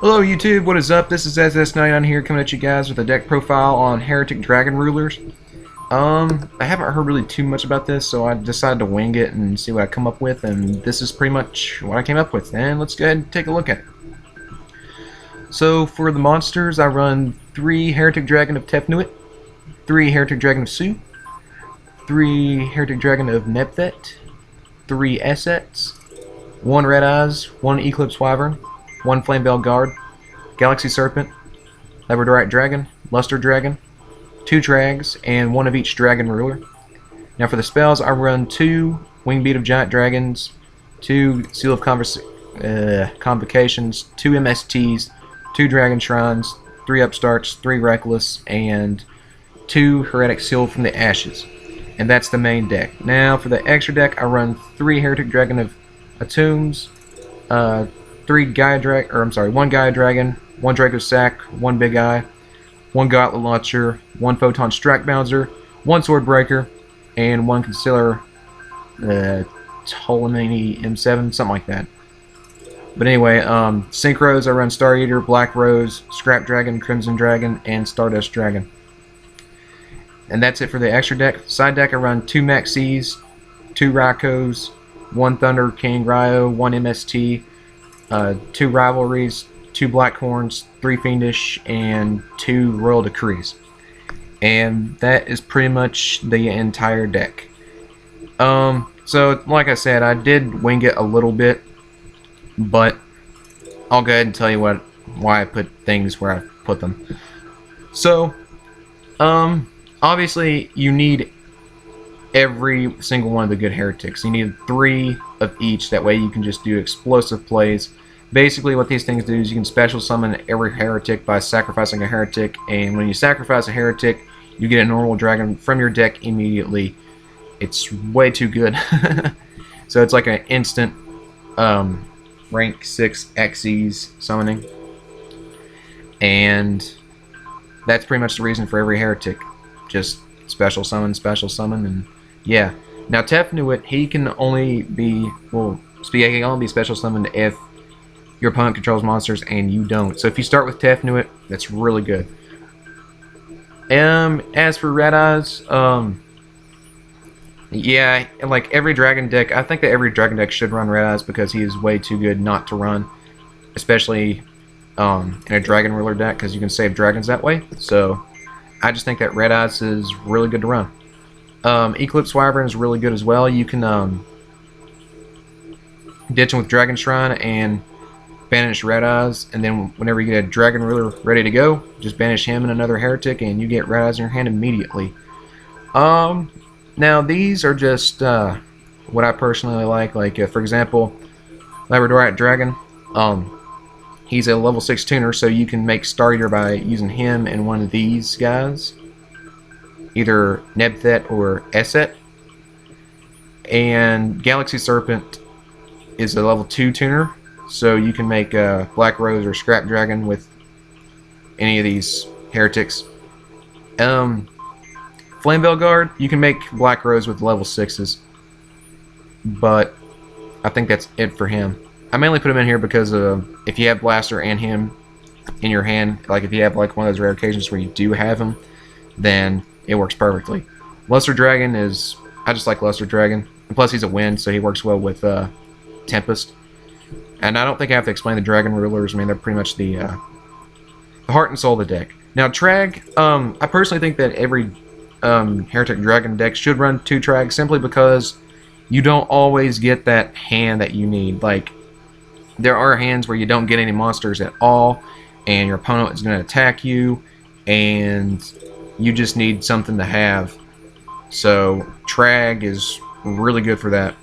Hello YouTube, what is up? This is SS99 here coming at you guys with a deck profile on Hieratic Dragon Rulers. I haven't heard really too much about this, so I decided to wing it and see what I come up with, and this is pretty much what I came up with. And let's go ahead and take a look at it. So for the monsters, I run 3 Hieratic Dragon of Tefnuit, 3 Hieratic Dragon of Su, 3 Hieratic Dragon of Nebthet, 3 Essets, 1 Red Eyes, 1 Eclipse Wyvern, 1 Flamebell Guard, Galaxy Serpent, Hieratic Dragon, Luster Dragon, 2 Drags, and 1 of each Dragon Ruler. Now for the spells, I run 2 Wingbeat of Giant Dragons, 2 Seal of Convocations, 2 MSTs, 2 Dragon Shrines, 3 Upstarts, 3 Reckless, and 2 Hieratic Seal from the Ashes. And that's the main deck. Now for the extra deck, I run 3 Hieratic Dragon of Tombs, 1 Gaia Dragon, 1 Draco Sack, 1 Big Eye, 1 Gauntlet Launcher, 1 Photon Strike Bouncer, 1 Sword Breaker, and 1 Concealer Ptolemy M7, something like that. But anyway, Synchros, I run Star Eater, Black Rose, Scrap Dragon, Crimson Dragon, and Stardust Dragon. And that's it for the extra deck. Side deck, I run 2 Maxis, 2 Raikos, 1 Thunder King Ryo, 1 MST, 2 Rivalries, 2 Blackhorns, 3 Fiendish, and 2 Royal Decrees. And that is pretty much the entire deck. So like I said, I did wing it a little bit, but I'll go ahead and tell you why I put things where I put them. So, obviously you need every single one of the good heretics. You need 3 of each, that way you can just do explosive plays. Basically what these things do is you can special summon every heretic by sacrificing a heretic, and when you sacrifice a heretic you get a normal dragon from your deck immediately. It's way too good. So it's like an instant rank 6 Xyz summoning, and that's pretty much the reason for every heretic. Just special summon, and yeah. Now Tefnuit, he can only be, he can only be special summoned if your opponent controls monsters and you don't. So if you start with Tefnuit, that's really good. As for Red Eyes, yeah, like every dragon deck, I think that every dragon deck should run Red Eyes because he is way too good not to run, especially in a Dragon Ruler deck, because you can save dragons that way. So I just think that Red Eyes is really good to run. Eclipse Wyvern is really good as well. You can ditch him with Dragon Shrine and banish Red Eyes, and then whenever you get a Dragon Ruler ready to go, just banish him and another heretic, and you get Red Eyes in your hand immediately. Now these are just what I personally like. Like for example, Hieratic Dragon. He's a level 6 tuner, so you can make Star Eater by using him and one of these guys, either Nebthet or Esset. And Galaxy Serpent is a level 2 tuner, so you can make Black Rose or Scrap Dragon with any of these heretics. Flamebell Guard, you can make Black Rose with level 6s, but I think that's it for him. I mainly put him in here because if you have Blaster and him in your hand, like if you have like one of those rare occasions where you do have him, then it works perfectly. Luster Dragon is, I just like Luster Dragon, and plus he's a wind, so he works well with Tempest. And I don't think I have to explain the Dragon Rulers. I mean, they're pretty much the heart and soul of the deck. Now Trag, I personally think that every Hieratic Dragon deck should run 2 Trags, simply because you don't always get that hand that you need. Like, there are hands where you don't get any monsters at all, and your opponent is going to attack you, and you just need something to have. So Trag is really good for that.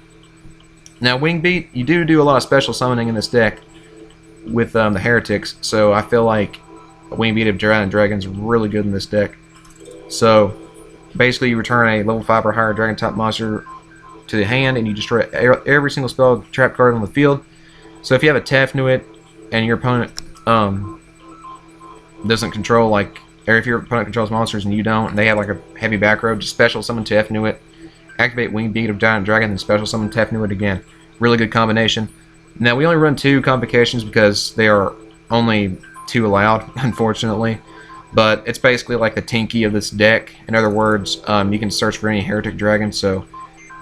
Now Wingbeat, you do a lot of special summoning in this deck with the heretics, so I feel like a Wingbeat of Giant Dragons is really good in this deck. So basically you return a level 5 or higher dragon type monster to the hand, and you destroy every single spell trap card on the field. So if you have a Tefnuit and your opponent doesn't control, like, or if your opponent controls monsters and you don't, and they have like a heavy back row, just special summon Tefnuit, activate Wingbeat of Giant Dragon, and special summon Tefnuit again. Really good combination. Now we only run 2 convocations because they are only 2 allowed, unfortunately. But it's basically like the Tinky of this deck. In other words, you can search for any Hieratic Dragon, so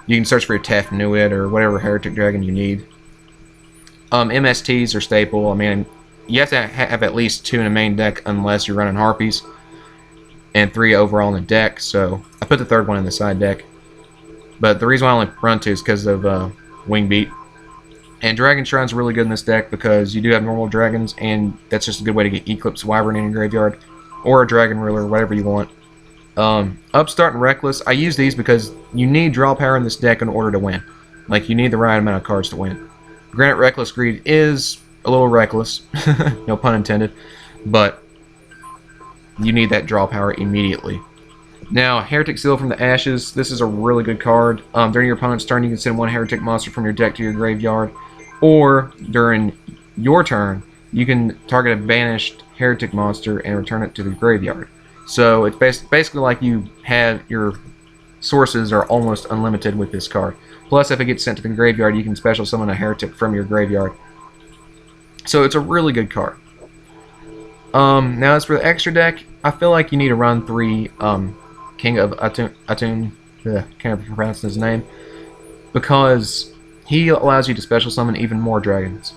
you can search for your Tefnuit or whatever Hieratic Dragon you need. MSTs are staple. I mean, you have to have at least 2 in a main deck unless you're running Harpies, and 3 overall in the deck, so I put the 3rd one in the side deck. But the reason why I only run 2 is because of Wing Beat. And Dragon Shrine's really good in this deck because you do have normal dragons, and that's just a good way to get Eclipse Wyvern in your graveyard, or a Dragon Ruler, whatever you want. Upstart and Reckless, I use these because you need draw power in this deck in order to win. Like, you need the right amount of cards to win. Granted, Reckless Greed is a little reckless, no pun intended, but you need that draw power immediately. Now, Hieratic Seal from the Ashes, this is a really good card. During your opponent's turn, you can send 1 Hieratic monster from your deck to your graveyard, or during your turn, you can target a banished Hieratic monster and return it to the graveyard. So it's basically like you have your sources are almost unlimited with this card. Plus, if it gets sent to the graveyard, you can special summon a Hieratic from your graveyard. So it's a really good card. Now as for the extra deck, I feel like you need to run 3 King of Atun, can't pronounce his name, because he allows you to special summon even more dragons.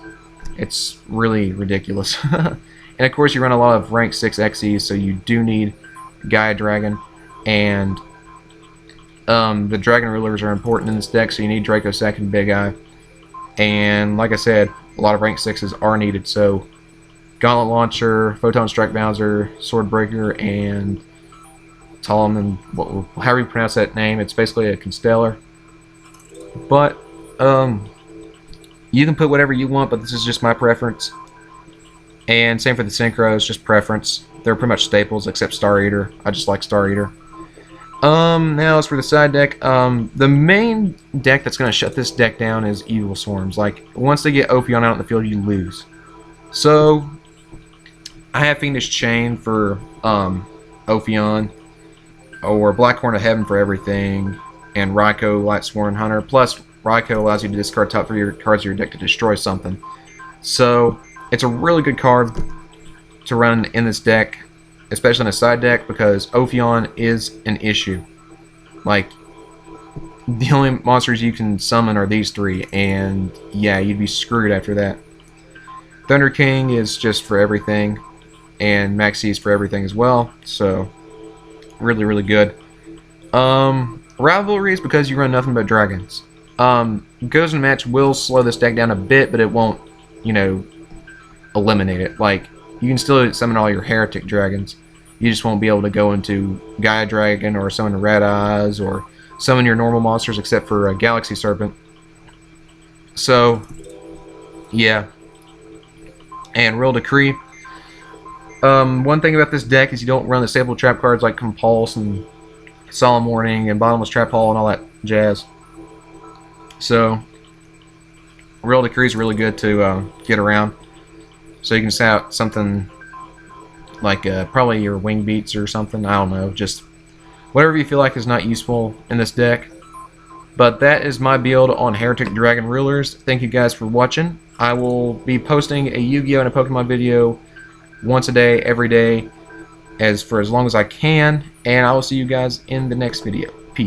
It's really ridiculous. And of course you run a lot of rank 6 XEs, so you do need Gaia Dragon, and the Dragon Rulers are important in this deck, so you need Draco Second, Big Eye. And like I said, a lot of rank 6s are needed, so Gauntlet Launcher, Photon Strike Bowser, Sword Breaker, and Ptolemy, however you pronounce that name, it's basically a Constellar. But, you can put whatever you want, but this is just my preference. And same for the Synchros, just preference. They're pretty much staples, except Star Eater. I just like Star Eater. Now as for the side deck, the main deck that's going to shut this deck down is Evil Swarms. Like, once they get Ophion out in the field, you lose. So, I have Fiendish Chain for, Ophion, or Blackhorn of Heaven for everything, and Raikou, Lightsworn Hunter. Plus, Raikou allows you to discard top 3 cards of your deck to destroy something. So, it's a really good card to run in this deck, especially in a side deck, because Ophion is an issue. Like, the only monsters you can summon are these 3, and yeah, you'd be screwed after that. Thunder King is just for everything, and Maxi is for everything as well, so really, really good. Rivalry is because you run nothing but dragons. Goes in a match will slow this deck down a bit, but it won't, you know, eliminate it. Like, you can still summon all your Hieratic dragons. You just won't be able to go into Gaia Dragon or summon Red Eyes or summon your normal monsters except for Galaxy Serpent. So, yeah. And Real Decree. One thing about this deck is you don't run the staple trap cards like Compulse and Solemn Warning and Bottomless Trap Hall and all that jazz. So, Real Decree is really good to get around. So you can set out something like probably your Wing Beats or something. I don't know. Just whatever you feel like is not useful in this deck. But that is my build on Hieratic Dragon Rulers. Thank you guys for watching. I will be posting a Yu-Gi-Oh! And a Pokemon video once a day, every day, for as long as I can. And I will see you guys in the next video.